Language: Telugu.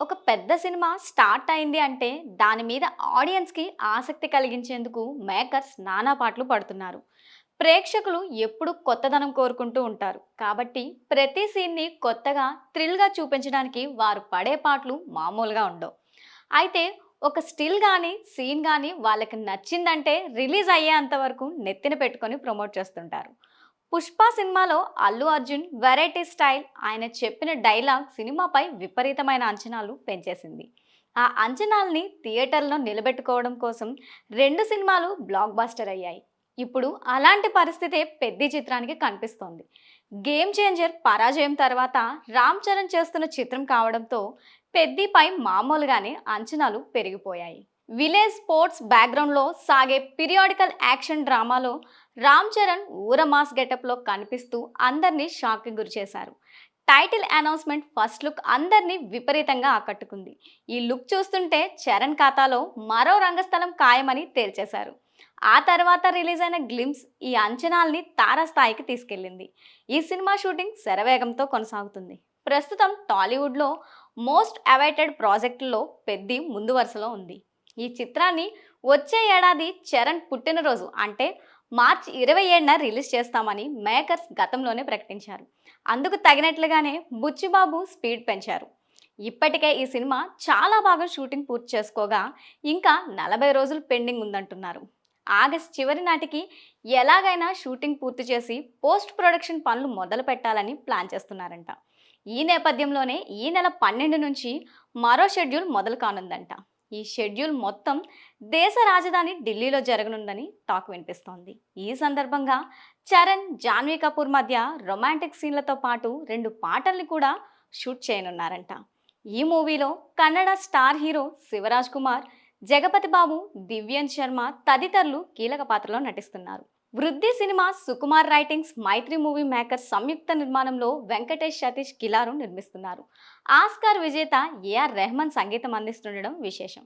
ఒక పెద్ద సినిమా స్టార్ట్ అయింది అంటే దాని మీద ఆడియన్స్‌కి ఆసక్తి కలిగించేందుకు మేకర్స్ నానా పాటలు పడుతున్నారు. ప్రేక్షకులు ఎప్పుడు కొత్తదనం కోరుకుంటూ ఉంటారు. కాబట్టి ప్రతి సీన్‌ని కొత్తగా, థ్రిల్‌గా చూపించడానికి వారు పడే పాటలు మామూలుగా ఉండవు. అయితే ఒక స్టిల్ గాని, సీన్ గాని వాళ్ళకి నచ్చిందంటే రిలీజ్ అయ్యేంత వరకు నెత్తిన పెట్టుకొని ప్రమోట్ చేస్తుంటారు. 'పుష్ప' సినిమాలో అల్లు అర్జున్ వెరైటీ స్టైల్, ఆయన చెప్పిన డైలాగ్ సినిమాపై విపరీతమైన అంచనాలు పెంచేసింది. ఆ అంచనాల్ని థియేటర్‌లో నిలబెట్టుకోవడం కోసం 2 సినిమాలు బ్లాక్ బస్టర్ అయ్యాయి. ఇప్పుడు అలాంటి పరిస్థితే 'పెద్ది' చిత్రానికి కనిపిస్తోంది. గేమ్ చేంజర్ పరాజయం తర్వాత రామ్ చరణ్ చేస్తున్న చిత్రం కావడంతో 'పెద్ది'పై మామూలుగానే అంచనాలు పెరిగిపోయాయి. విలేజ్ స్పోర్ట్స్ బ్యాక్గ్రౌండ్లో సాగే పీరియాడికల్ యాక్షన్ డ్రామాలో రామ్ చరణ్ ఊర మాస్ గెటప్లో కనిపిస్తూ అందరినీ షాక్కి గురిచేశారు. టైటిల్ అనౌన్స్మెంట్ ఫస్ట్ లుక్ అందరినీ విపరీతంగా ఆకట్టుకుంది. ఈ లుక్ చూస్తుంటే చరణ్ ఖాతాలో మరో రంగస్థలం ఖాయమని తేల్చేశారు. ఆ తర్వాత రిలీజ్ అయిన గ్లిమ్స్ ఈ అంచనాల్ని తారాస్థాయికి తీసుకెళ్లింది. ఈ సినిమా షూటింగ్ శరవేగంతో కొనసాగుతుంది. ప్రస్తుతం టాలీవుడ్లో మోస్ట్ అవైటెడ్ ప్రాజెక్టుల్లో పెద్ది ముందు వరుసలో ఉంది. ఈ చిత్రాన్ని వచ్చే ఏడాది చరణ్ పుట్టినరోజు అంటే మార్చి 27న రిలీజ్ చేస్తామని మేకర్స్ గతంలోనే ప్రకటించారు. అందుకు తగినట్లుగానే బుచ్చిబాబు స్పీడ్ పెంచారు. ఇప్పటికే ఈ సినిమా చాలా భాగం షూటింగ్ పూర్తి చేసుకోగా ఇంకా 40 రోజులు పెండింగ్ ఉందంటున్నారు. ఆగస్ట్ చివరి నాటికి ఎలాగైనా షూటింగ్ పూర్తి చేసి పోస్ట్ ప్రొడక్షన్ పనులు మొదలు పెట్టాలని ప్లాన్ చేస్తున్నారంట. ఈ నేపథ్యంలోనే ఈ నెల 12 నుంచి మరో షెడ్యూల్ మొదలు కానుందంట. ఈ షెడ్యూల్ మొత్తం దేశ రాజధాని ఢిల్లీలో జరగనుందని టాక్ వినిపిస్తోంది. ఈ సందర్భంగా చరణ్, జాన్వీ కపూర్ మధ్య రొమాంటిక్ సీన్లతో పాటు 2 పాటల్ని కూడా షూట్ చేయనున్నారంట. ఈ మూవీలో కన్నడ స్టార్ హీరో శివరాజ్ కుమార్, జగపతి బాబు, దివ్యన్ శర్మ తదితరులు కీలక పాత్రలో నటిస్తున్నారు. వృద్ధి సినిమా సుకుమార్ రైటింగ్స్, మైత్రి మూవీ మేకర్స్ సంయుక్త నిర్మాణంలో వెంకటేష్, సతీష్ కిలారు నిర్మిస్తున్నారు. ఆస్కార్ విజేత ఏఆర్ రెహమాన్ సంగీతం అందిస్తుండడం విశేషం.